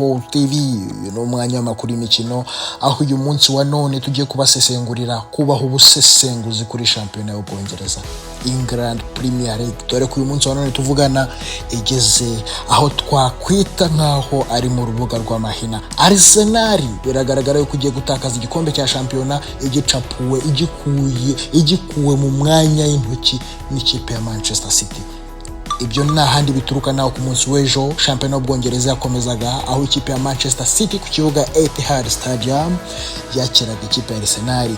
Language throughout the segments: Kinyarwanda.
Sport TV n'umwanya w'amakuru y'imikino, aho uyu munsi wa none tugiye kubasesengurira kubaho ubusesenguzi kuri shampiyona y'Ubwongereza, England Premier League. Dore ko uyu munsi wa none tuvugana igeze aho twakwita nkaho ari mu rubuga rw'amahina. Arsenal biragaragara yuko ugiye gutakaza igikombe cya shampiyona igicapuwe igikuwe mu mwanya y'intoki n'ikipe ya Manchester City. Ibyo nta handi bituruka naho ku munsi w'ejo shampiyona y'Ubwongereza yakomezaga, aho ikipe ya Manchester City ku kibuga Etihad Stadium yakiraga ikipe ya Arsenal.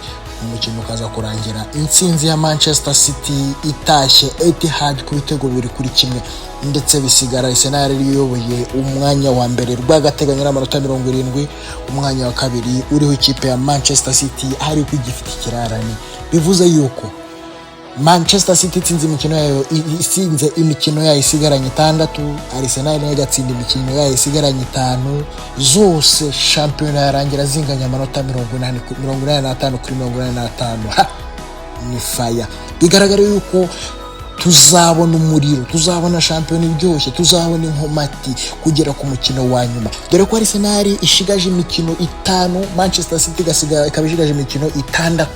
Umukino ukaza kurangira intsinzi ya Manchester City itashye Etihad ku bitego 2-1, ndetse bisigara Arsenal riyoboye umwanya wa mbere rw'agateganyo n'amanota 70, umwanya wa kabiri uriho ikipe ya Manchester City ari kwigifite ikirarane. Bivuze yuko Manchester City isinze imikino yayo isigaranye 6, Arsenal nayo gatsinda imikino yayo isigaranye 5, zose shampiyona yarangira zinganya amanota 85 kuri 85. Ni fire. Bigaragara yuko tuzabona umuriro, tuzabona shampiyona iryoshye, tuzabona inkomati kugera ku mukino wa nyuma. Dore ko Arsenal ishigaje imikino 5, Manchester City ikabishigaje imikino 6.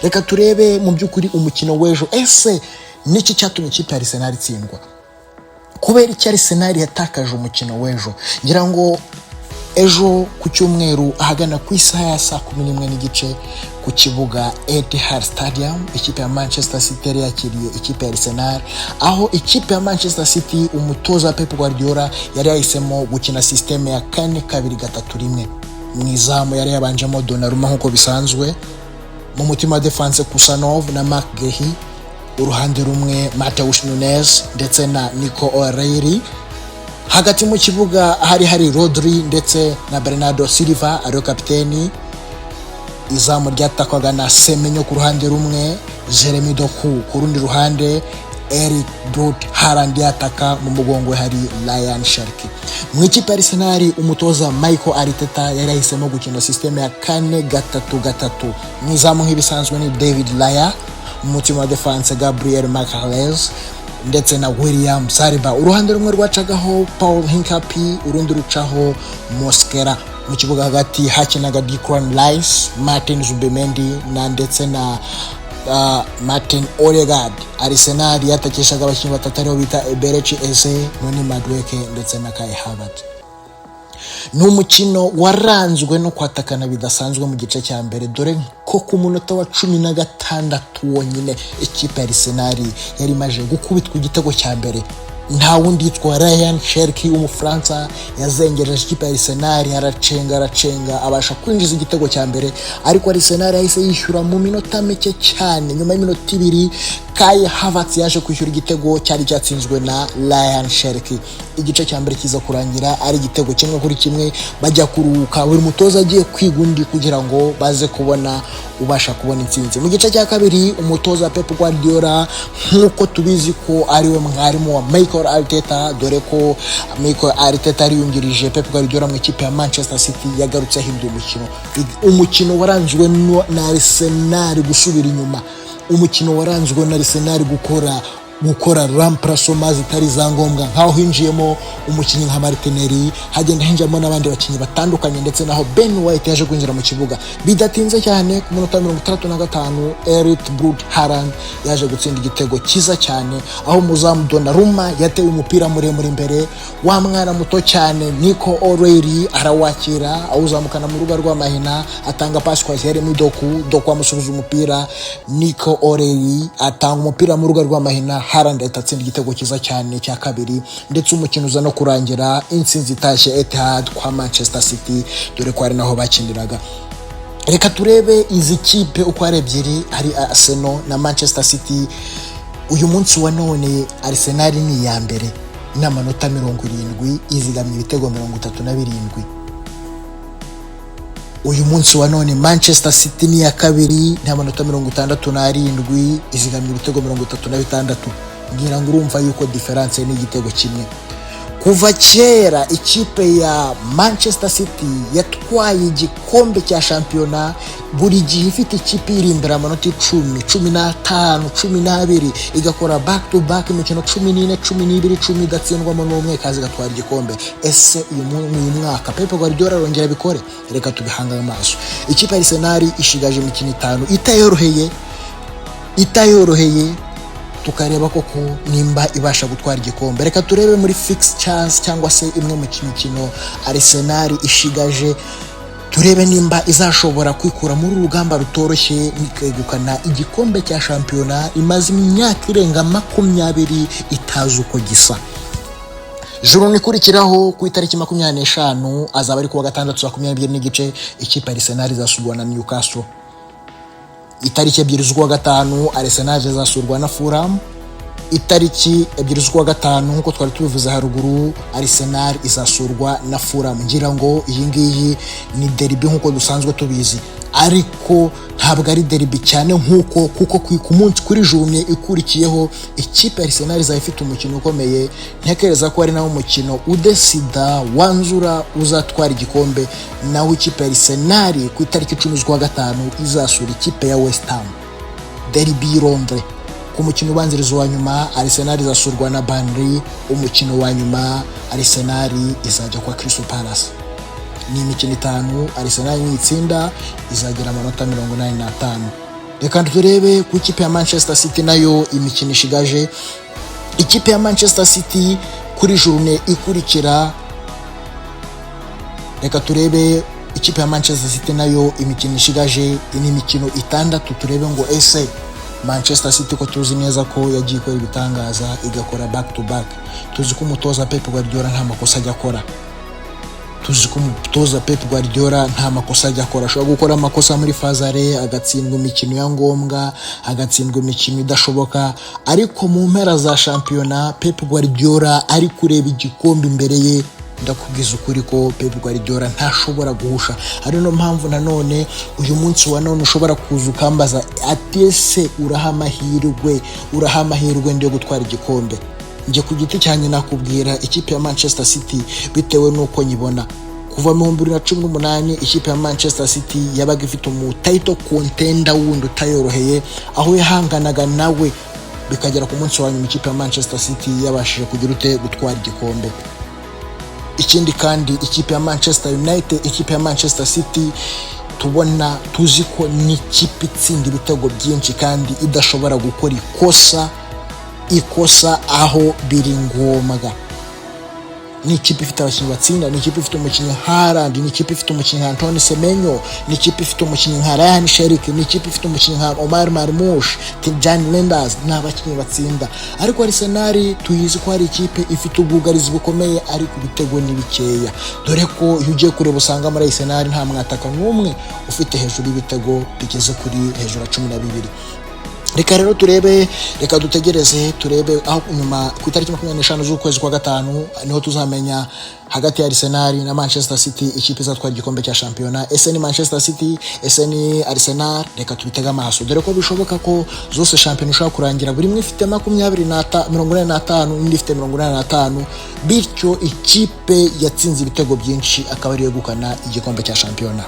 Reka turebe mu by'ukuri umukino w'ejo. Ese niki cyatumye ikipe ya Arsenal itsindwa? Kubera iki Arsenal yatakaje umukino w'ejo? Ngira ngo ejo ku cyumweru ahagana ku isaha ya 11:30 ku kibuga Etihad Stadium, ikipe ya Manchester City yari yakiriye ikipe ya Arsenal, aho ikipe ya Manchester City umutoza Pep Guardiola yari yahisemo gukina system ya 4-2-3-1. Mu izamu yari yabanjemo Donnarumma nk'uko bisanzwe, mu mutima wa defense Kusanov na Marc Guehi, uruhande rumwe Matheus Nunes ndetse na Nico O'Reilly. Hagati mu kibuga hari Rodri ndetse na Bernardo Silva ariyo kapiteni. Izamu ryatakwaga na Semenyo ku ruhande rumwe, Jeremy Doku ku rundi ruhande, Eric Brut Haaland yataka, mu mugongo hari Ryan Cherki. Mu ikipe ya Arsenal umutoza Mikel Arteta yari yahisemo gukina system ya 4-3-3. Mu izamu nk'ibisanzwe ni David Raya, mu mutima wa defense Gabriel Magalhaes ndetse na William Saliba. Uruhande rumwe rwacagaho Paul Hincapie, urundi rucaho Mosquera. Mu kibuga hagati hakinaga Declan Rice, Martin Zubimendi na ndetse na Martin Odegaard. Arsenal yatakishaga abakinnyi batatu ariho bita Eberechi Eze, Noni Madueke ndetse na Kai Havertz. Ni umukino waranzwe no kwatakana bidasanzwe mu gice cya mbere, dore ko ku munota wa 16 wonyine ikipe ya Arsenal yari maje gukubitwa igitego cya mbere. Nta wundi yitwa Ryan Cherki w'Umufaransa yazengereje ikipe ya Arsenal, aracenga abasha kwinjiza igitego cya mbere, ariko Arsenal yahise yishyura mu minota mike cyane. Nyuma y'iminota 2 Kai Havertz yaje kwishyura igitego cyari cyatsinzwe na Ryan Cherki. Igice cya mbere kiza kurangira ari igitego 1-1, bajya kuruhuka, buri mutoza agiye kwigundi kugira ngo baze kubona ubasha kubona intsinzi. Mu gice cya kabiri umutoza Pep Guardiola nk'uko tubizi ko ari we mwarimu wa Mikel Arteta, dore ko Mikel Arteta ariyungirije Pep Guardiola mu ikipe ya Manchester City, yagarutse ahinduye umukino waranzwe na Arsenal gusubira inyuma, umukino waranzwe na Arsenal gukora remplacement zitari za ngombwa, nkaho hinjiyemo umukinnyi nka Martinelli, hagenda hinjamo n'abandi bakinnyi batandukanye, ndetse naho Ben White yaje kwinjira mu kibuga. Bidatinze cyane ku munota 35 Eric Brut Haaland yaje gutsinda igitego cyiza cyane, aho muzamu Donnarumma yatewe umupira muremure imbere, wa mwana muto cyane Nico O'Reilly arawakira, awuzamukana mu rubuga rw'amahina, atanga pass kwa Jeremy Doku amusubiza umupira, Nico O'Reilly atanga umupira mu rubuga rw'amahina, Haaland atatsinda igitego cyiza cyane cya kabiri, ndetse umukino uza no kurangira intsinzi itashye Etihad kwa Manchester City, dore ko ari naho bakiniraga. Reka turebe izi kipe uko ari ebyiri, ari Arsenal na Manchester City. Uyu munsi wa none Arsenal ni ya mbere n'amanota 70, izigamye ibitego 37. Uyu munsi wa none Manchester City ni ya kabiri n'amanota 67, izigamye ibitego 36. Ngira ngo urumva yuko difference ni igitego kimwe. kuva kera ikipe ya Manchester City yatwaye igikombe cya shampiyona buri gihe ifite ikipe iri imbere amanota 10, 15, 12 igakora back to back imikino 14, 12, 10 idatsindwamo n'umwe kazi gatwara igikombe. Ese uyu mwaka Pep Guardiola arongera bikore? Reka tubihanga amaso. Ikipe ya Arsenal ishigaje imikino 5 itayoroheye tukareba koko nimba ibasha gutwara igikombe. Reka turebe muri fixed chance cyangwa se imwe mu mikino Arsenal ishigaje, turebe nimba izashobora kwikura muri urugamba rutoroshye nikegukana igikombe cya shampiyona imaze imyaka irenga 20 itazi uko gisa. Juru nikurikiraho ku itariki 25 azaba ari kuwa gatandatu saa 12 n'igice ikipe Arsenal izasurwa na Newcastle. Itariki 2 z'ukwa gatanu Arsenal izasurwa na Fulham. Itariki 2 z'ukwa gatanu nkuko twari tubivuze haruguru Arsenal izasurwa na Fulham. Ngira ngo iyi ngiyi ni derby nkuko dusanzwe tubizi, ariko ntabwo ari derby cyane nkuko kuko ku munsi kuri journée ikurikiyeho ikipe Arsenal izafite umukino ukomeye. Ntekereza ko ari nawo mukino udesida wanzura uzatwara igikombe, naho ikipe Arsenal ku itariki 10 z'ukwa gatanu izasura ikipe ya West Ham. Derby Londres. Ku mukino ubanzirizo wa nyuma Arsenal izasurwa na Burnley, umukino wa nyuma Arsenal izajya kwa Crystal Palace. Ni imikino 5 Arsenal nitsinda izagira amanota 85. Reka turebe ku ikipe ya Manchester City nayo imikino ishigaje. Ikipe ya Manchester City kuri journée ikurikira, reka turebe ikipe ya Manchester City nayo imikino ishigaje ni imikino 6. Turebe ngo ese Manchester City ko tuzi neza ko yagiye ikora ibitangaza igakora back to back. Tuzi ko umutoza Pep Guardiola nta makosa ajya akora. Tuzi ko umutoza Pep Guardiola nta makosa ajya akora. Ashobora gukora amakosa muri fazare, agatsindwa imikino ya ngombwa, agatsindwa imikino idashoboka, ariko mu mpera za shampiyona Pep Guardiola ari kureba igikombe imbere ye. Ndakubwiza ukuri ko Pep Guardiola ntashobora guhusha. Ari no mpamvu nanone uyu munsi wa none ushobora kuza ukambaza atese uraha amahirwe ndio gutwara igikombe. Nje ku giti cyane nakubwira ikipe ya Manchester City bitewe nuko nyibona. Kuva mu 2018 ikipe ya Manchester City yabaga ifite title contender wundi utayoroheye, aho yahanganaga nawe bikagera ku munsi wa nyuma ikipe ya Manchester City yabashije kugira gutwara igikombe. Ikindi kandi ikipe ya Manchester United, ikipe ya Manchester City tubona tuzi ko ni ikipe itsinda ibitego byinshi kandi idashobora gukora ikosa aho biri ngombwa. Ni ikipe ifite abakinnyi batsinda, ni ikipe ifite umukinnyi Haaland, ni ikipe ifite umukinnyi Antoine Semenyo, ni ikipe ifite umukinnyi Ryan Sherik, ni ikipe ifite umukinnyi Omar Marmoush, Tijani Lenders, n'abakinnyi batsinda. Ariko Arsenal tuyizi ko ari ikipe ifite ubwugarizi bukomeye ariko ibitego ni bikeya, dore ko iyo ugiye kureba usanga muri Arsenal nta mwataka n'umwe ufite hejuru y'ibitego bigeze kuri hejuru ya 12. Reka rero reka dutegereze turebe aho nyuma ku itariki 25 z'ukwezi kwa gatanu niho tuzamenya hagati ya Arsenal na Manchester City ikipe izatwara igikombe cya shampiyona. Ese ni Manchester City, ese ni Arsenal? Reka tubitega amaso, dore ko bishoboka ko zose shampiyona ishobora kurangira buri imwe ifite 45 indi ifite 85, bityo ikipe yatsinze ibitego byinshi akaba ari yegukana igikombe cya shampiyona.